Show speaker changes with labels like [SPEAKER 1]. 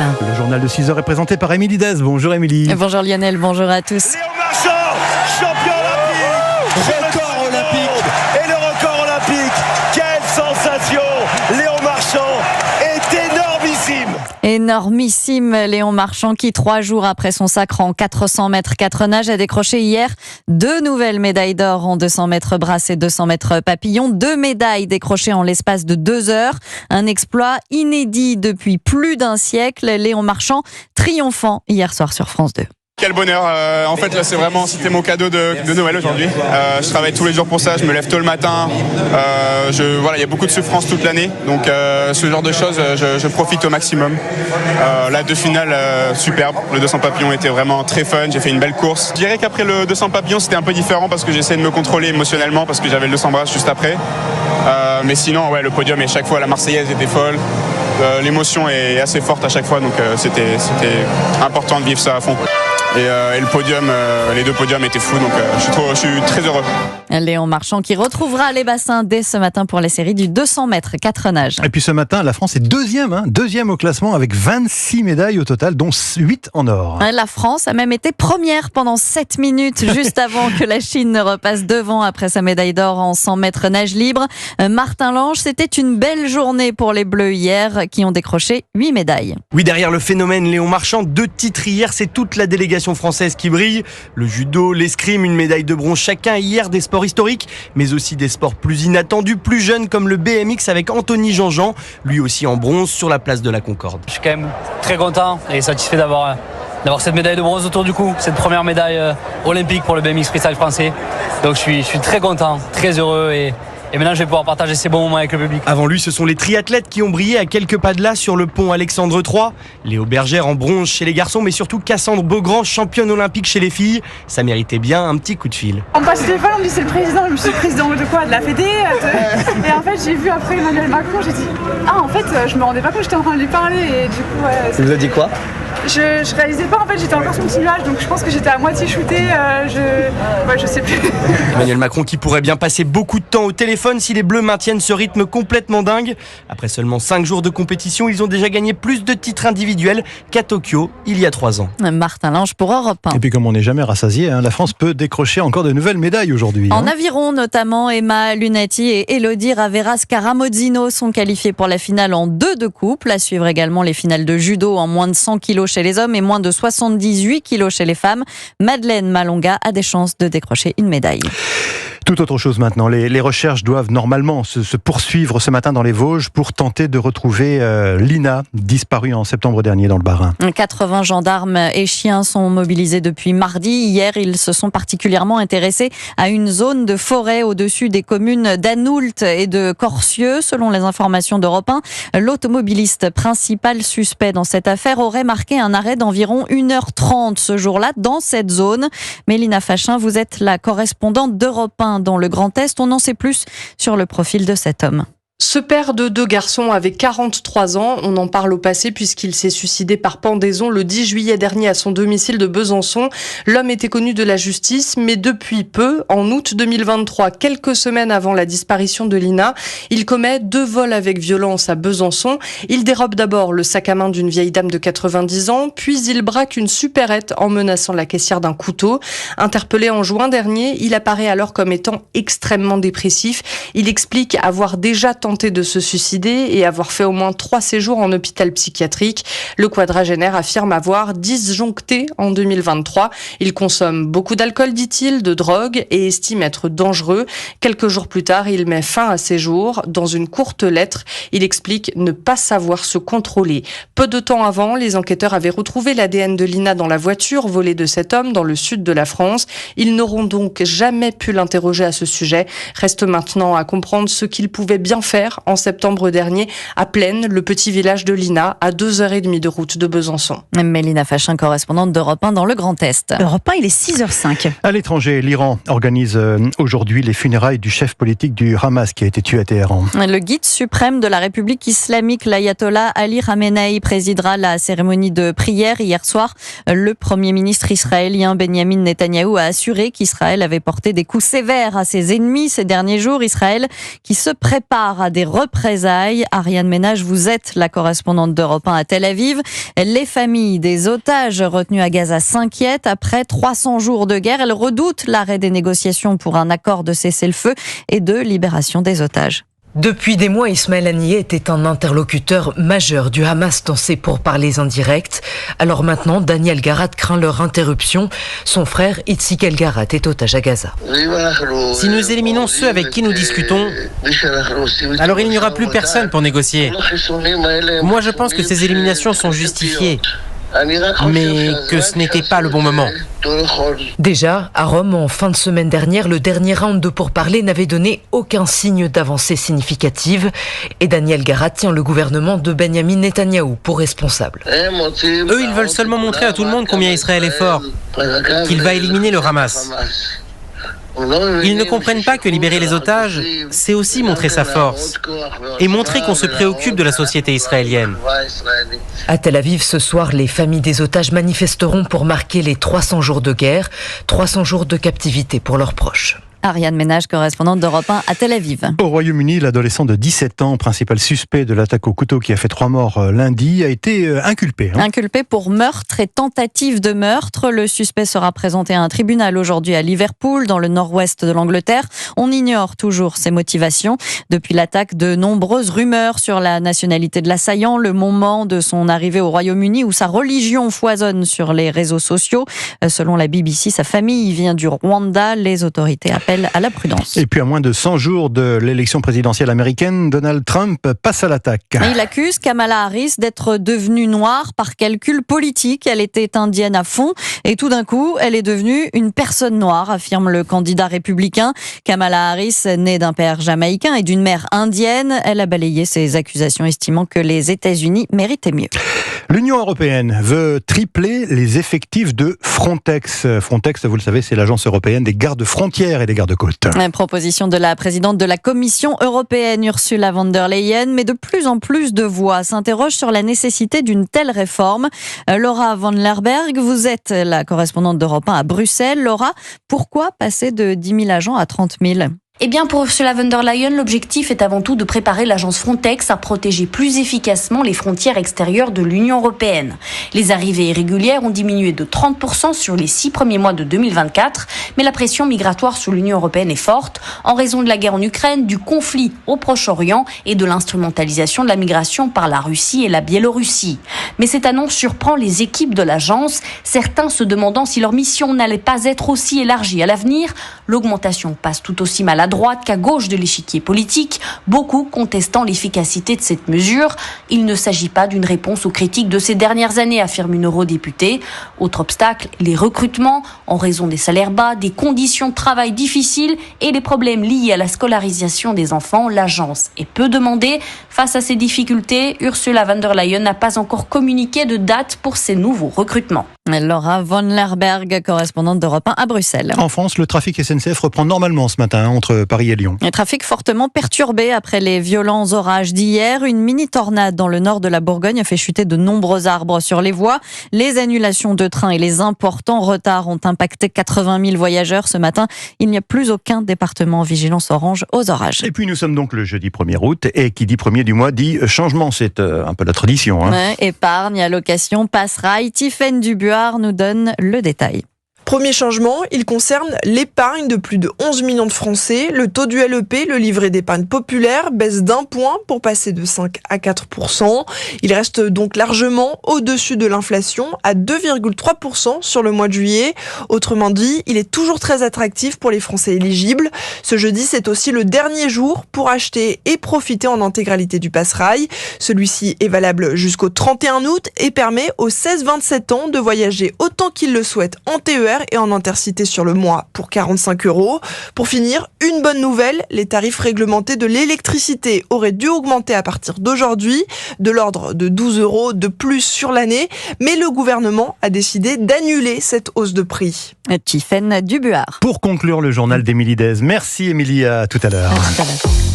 [SPEAKER 1] Le journal de 6h est présenté par Émilie Dez. Bonjour Émilie.
[SPEAKER 2] Bonjour Lionel, bonjour à tous.
[SPEAKER 3] Léon Marchand, champion olympique, record olympique et le record olympique. Quelle sensation! Léon Marchand est énormissime.
[SPEAKER 2] Énormissime Léon Marchand qui 3 jours après son sacre en 400 mètres 4 nages a décroché hier 2 nouvelles médailles d'or en 200 mètres brasse et 200 mètres papillon. 2 médailles décrochées en l'espace de 2 heures. Un exploit inédit depuis plus d'un siècle. Léon Marchand triomphant hier soir sur France 2.
[SPEAKER 4] Quel bonheur, en fait là c'était mon cadeau de Noël aujourd'hui. Je travaille tous les jours pour ça, je me lève tôt le matin, il y a beaucoup de souffrance toute l'année, donc ce genre de choses je profite au maximum. La 2 finales superbe, le 200 papillons était vraiment très fun, j'ai fait une belle course. Je dirais qu'après le 200 papillons c'était un peu différent parce que j'essayais de me contrôler émotionnellement parce que j'avais le 200 brasse juste après. Mais sinon le podium et chaque fois la Marseillaise était folle. L'émotion est assez forte à chaque fois, donc c'était important de vivre ça à fond. Et le podium, les 2 podiums étaient fous, donc je suis très heureux.
[SPEAKER 2] Léon Marchand qui retrouvera les bassins dès ce matin pour les séries du 200 mètres 4 nages.
[SPEAKER 1] Et puis ce matin, la France est deuxième au classement avec 26 médailles au total, dont 8 en or.
[SPEAKER 2] La France a même été première pendant 7 minutes, juste avant que la Chine ne repasse devant après sa médaille d'or en 100 mètres nage libre. Martin Lange, c'était une belle journée pour les Bleus hier, qui ont décroché 8 médailles.
[SPEAKER 5] Oui, derrière le phénomène Léon Marchand, 2 titres hier, c'est toute la délégation française qui brille. Le judo, l'escrime, une médaille de bronze chacun. Hier, des sports historiques, mais aussi des sports plus inattendus, plus jeunes, comme le BMX avec Anthony Jean-Jean, lui aussi en bronze sur la place de la Concorde.
[SPEAKER 6] Je suis quand même très content et satisfait d'avoir cette médaille de bronze autour du cou, cette première médaille olympique pour le BMX freestyle français. Donc je suis très content, très heureux et maintenant je vais pouvoir partager ces bons moments avec le public.
[SPEAKER 5] Avant lui, ce sont les triathlètes qui ont brillé à quelques pas de là sur le pont Alexandre III. Léo Bergère en bronze chez les garçons, mais surtout Cassandre Beaugrand, championne olympique chez les filles. Ça méritait bien un petit coup de fil.
[SPEAKER 7] On passe le téléphone, on me dit c'est le président. Je me suis dit président de quoi? De la Fédé Et en fait j'ai vu après Emmanuel Macron, j'ai dit en fait je me rendais pas compte que j'étais en train de lui parler et du coup
[SPEAKER 5] Ça vous a dit quoi?
[SPEAKER 7] Je réalisais pas, en fait j'étais encore sur mon petit nuage, donc je pense que j'étais à moitié shootée, je sais plus.
[SPEAKER 5] Emmanuel Macron qui pourrait bien passer beaucoup de temps au téléphone si les Bleus maintiennent ce rythme complètement dingue. Après seulement 5 jours de compétition, ils ont déjà gagné plus de titres individuels qu'à Tokyo il y a 3 ans.
[SPEAKER 2] Martin Lange pour Europe 1.
[SPEAKER 1] Et puis comme on n'est jamais rassasié, la France peut décrocher encore de nouvelles médailles aujourd'hui.
[SPEAKER 2] En aviron notamment, Emma Lunati et Elodie Ravera Scaramozzino sont qualifiées pour la finale en 2 de couple. À suivre également les finales de judo en moins de 100 kilos chez les hommes et moins de 78 kilos chez les femmes. Madeleine Malonga a des chances de décrocher une médaille.
[SPEAKER 1] Tout autre chose maintenant. Les recherches doivent normalement se poursuivre ce matin dans les Vosges pour tenter de retrouver Lina, disparue en septembre dernier dans le Bas-Rhin. 80 gendarmes et chiens sont mobilisés depuis mardi. Hier, ils se sont particulièrement intéressés à une zone de forêt au-dessus des communes d'Anoult et de Corcieux. Selon les informations d'Europe 1, l'automobiliste principal suspect dans cette affaire aurait marqué un arrêt d'environ 1h30 ce jour-là dans cette zone. Mélina Fachin, vous êtes la correspondante d'Europe 1 dans le Grand Est. On en sait plus sur le profil de cet homme.
[SPEAKER 8] Ce père de 2 garçons avait 43 ans. On en parle au passé puisqu'il s'est suicidé par pendaison le 10 juillet dernier à son domicile de Besançon. L'homme était connu de la justice, mais depuis peu, en août 2023, quelques semaines avant la disparition de Lina, il commet 2 vols avec violence à Besançon. Il dérobe d'abord le sac à main d'une vieille dame de 90 ans, puis il braque une supérette en menaçant la caissière d'un couteau. Interpellé en juin dernier, il apparaît alors comme étant extrêmement dépressif. Il explique avoir déjà tenté de se suicider et avoir fait au moins 3 séjours en hôpital psychiatrique. Le quadragénaire affirme avoir disjoncté en 2023. Il consomme beaucoup d'alcool, dit-il, de drogue et estime être dangereux. Quelques jours plus tard, il met fin à ses jours. Dans une courte lettre, il explique ne pas savoir se contrôler. Peu de temps avant, les enquêteurs avaient retrouvé l'ADN de Lina dans la voiture volée de cet homme dans le sud de la France. Ils n'auront donc jamais pu l'interroger à ce sujet. Reste maintenant à comprendre ce qu'il pouvait bien faire en septembre dernier à Plaine, le petit village de Lina, à 2h30 de route de Besançon.
[SPEAKER 2] Mélina Fachin, correspondante d'Europe 1 dans le Grand Est.
[SPEAKER 9] Europe 1, il est 6h05.
[SPEAKER 1] À l'étranger, l'Iran organise aujourd'hui les funérailles du chef politique du Hamas qui a été tué à Téhéran.
[SPEAKER 2] Le guide suprême de la République islamique, l'ayatollah Ali Khamenei, présidera la cérémonie de prière hier soir. Le Premier ministre israélien Benjamin Netanyahou a assuré qu'Israël avait porté des coups sévères à ses ennemis ces derniers jours. Israël qui se prépare à des représailles. Ariane Ménage, vous êtes la correspondante d'Europe 1 à Tel Aviv. Les familles des otages retenus à Gaza s'inquiètent. Après 300 jours de guerre, elles redoutent l'arrêt des négociations pour un accord de cessez-le-feu et de libération des otages.
[SPEAKER 9] Depuis des mois, Ismaël Haniyeh était un interlocuteur majeur du Hamas dans ses pourparlers indirects. Alors maintenant, Daniel Garat craint leur interruption. Son frère, Itzik El Garat, est otage à Gaza.
[SPEAKER 10] Si nous éliminons ceux avec qui nous discutons, alors il n'y aura plus personne pour négocier. Moi, je pense que ces éliminations sont justifiées, mais que ce n'était pas le bon moment.
[SPEAKER 9] Déjà, à Rome, en fin de semaine dernière, le dernier round de pourparlers n'avait donné aucun signe d'avancée significative. Et Daniel Garat tient le gouvernement de Benyamin Netanyahou pour responsable.
[SPEAKER 10] Eux, ils veulent seulement montrer à tout le monde combien Israël est fort, qu'il va éliminer le Hamas. Ils ne comprennent pas que libérer les otages, c'est aussi montrer sa force et montrer qu'on se préoccupe de la société israélienne.
[SPEAKER 9] À Tel Aviv, ce soir, les familles des otages manifesteront pour marquer les 300 jours de guerre, 300 jours de captivité pour leurs proches.
[SPEAKER 2] Ariane Ménage, correspondante d'Europe 1 à Tel Aviv.
[SPEAKER 1] Au Royaume-Uni, l'adolescent de 17 ans, principal suspect de l'attaque au couteau qui a fait 3 morts lundi, a été inculpé.
[SPEAKER 2] Inculpé pour meurtre et tentative de meurtre. Le suspect sera présenté à un tribunal aujourd'hui à Liverpool, dans le nord-ouest de l'Angleterre. On ignore toujours ses motivations. Depuis l'attaque, de nombreuses rumeurs sur la nationalité de l'assaillant, le moment de son arrivée au Royaume-Uni où sa religion foisonne sur les réseaux sociaux. Selon la BBC, sa famille vient du Rwanda. Les autorités appellent à la prudence.
[SPEAKER 1] Et puis à moins de 100 jours de l'élection présidentielle américaine, Donald Trump passe à l'attaque.
[SPEAKER 2] Il accuse Kamala Harris d'être devenue noire par calcul politique. Elle était indienne à fond et tout d'un coup, elle est devenue une personne noire, affirme le candidat républicain. Kamala Harris, née d'un père jamaïcain et d'une mère indienne, elle a balayé ces accusations, estimant que les États-Unis méritaient mieux.
[SPEAKER 1] L'Union européenne veut tripler les effectifs de Frontex. Frontex, vous le savez, c'est l'agence européenne des gardes-frontières et des gardes-côtes.
[SPEAKER 2] Une proposition de la présidente de la Commission européenne, Ursula von der Leyen, mais de plus en plus de voix s'interrogent sur la nécessité d'une telle réforme. Laura von Lerberg, vous êtes la correspondante d'Europe 1 à Bruxelles. Laura, pourquoi passer de 10 000 agents à 30 000 ?
[SPEAKER 11] Eh bien, pour Ursula von der Leyen, l'objectif est avant tout de préparer l'agence Frontex à protéger plus efficacement les frontières extérieures de l'Union européenne. Les arrivées irrégulières ont diminué de 30% sur les 6 premiers mois de 2024, mais la pression migratoire sur l'Union européenne est forte en raison de la guerre en Ukraine, du conflit au Proche-Orient et de l'instrumentalisation de la migration par la Russie et la Biélorussie. Mais cette annonce surprend les équipes de l'agence, certains se demandant si leur mission n'allait pas être aussi élargie à l'avenir. L'augmentation passe tout aussi mal à droite qu'à gauche de l'échiquier politique, beaucoup contestant l'efficacité de cette mesure. Il ne s'agit pas d'une réponse aux critiques de ces dernières années, affirme une eurodéputée. Autre obstacle, les recrutements, en raison des salaires bas, des conditions de travail difficiles et des problèmes liés à la scolarisation des enfants. L'agence est peu demandée. Face à ces difficultés, Ursula von der Leyen n'a pas encore communiqué de date pour ces nouveaux recrutements.
[SPEAKER 2] Laura von Lerberg, correspondante d'Europe 1 à Bruxelles.
[SPEAKER 1] En France, le trafic SNCF reprend normalement ce matin entre Paris et Lyon.
[SPEAKER 2] Un trafic fortement perturbé après les violents orages d'hier. Une mini-tornade dans le nord de la Bourgogne a fait chuter de nombreux arbres sur les voies. Les annulations de trains et les importants retards ont impacté 80 000 voyageurs ce matin. Il n'y a plus aucun département en vigilance orange aux orages.
[SPEAKER 1] Et puis nous sommes donc le jeudi 1er août et qui dit 1er du mois dit changement. C'est un peu la tradition.
[SPEAKER 2] Ouais, épargne, allocation, passe-rail. Tiffaine Dubuard nous donne le détail.
[SPEAKER 12] Premier changement, il concerne l'épargne de plus de 11 millions de Français. Le taux du LEP, le livret d'épargne populaire, baisse d'1 point pour passer de 5 à 4%. Il reste donc largement au-dessus de l'inflation à 2,3% sur le mois de juillet. Autrement dit, il est toujours très attractif pour les Français éligibles. Ce jeudi, c'est aussi le dernier jour pour acheter et profiter en intégralité du Pass-Rail. Celui-ci est valable jusqu'au 31 août et permet aux 16-27 ans de voyager autant qu'ils le souhaitent en TER et en Intercité sur le mois pour 45 €. Pour finir, une bonne nouvelle, les tarifs réglementés de l'électricité auraient dû augmenter à partir d'aujourd'hui, de l'ordre de 12 € de plus sur l'année, mais le gouvernement a décidé d'annuler cette hausse de prix.
[SPEAKER 2] Tiffaine Dubuard.
[SPEAKER 1] Pour conclure le journal d'Émilie Dez. Merci Émilie, à tout à l'heure.
[SPEAKER 2] À tout à l'heure.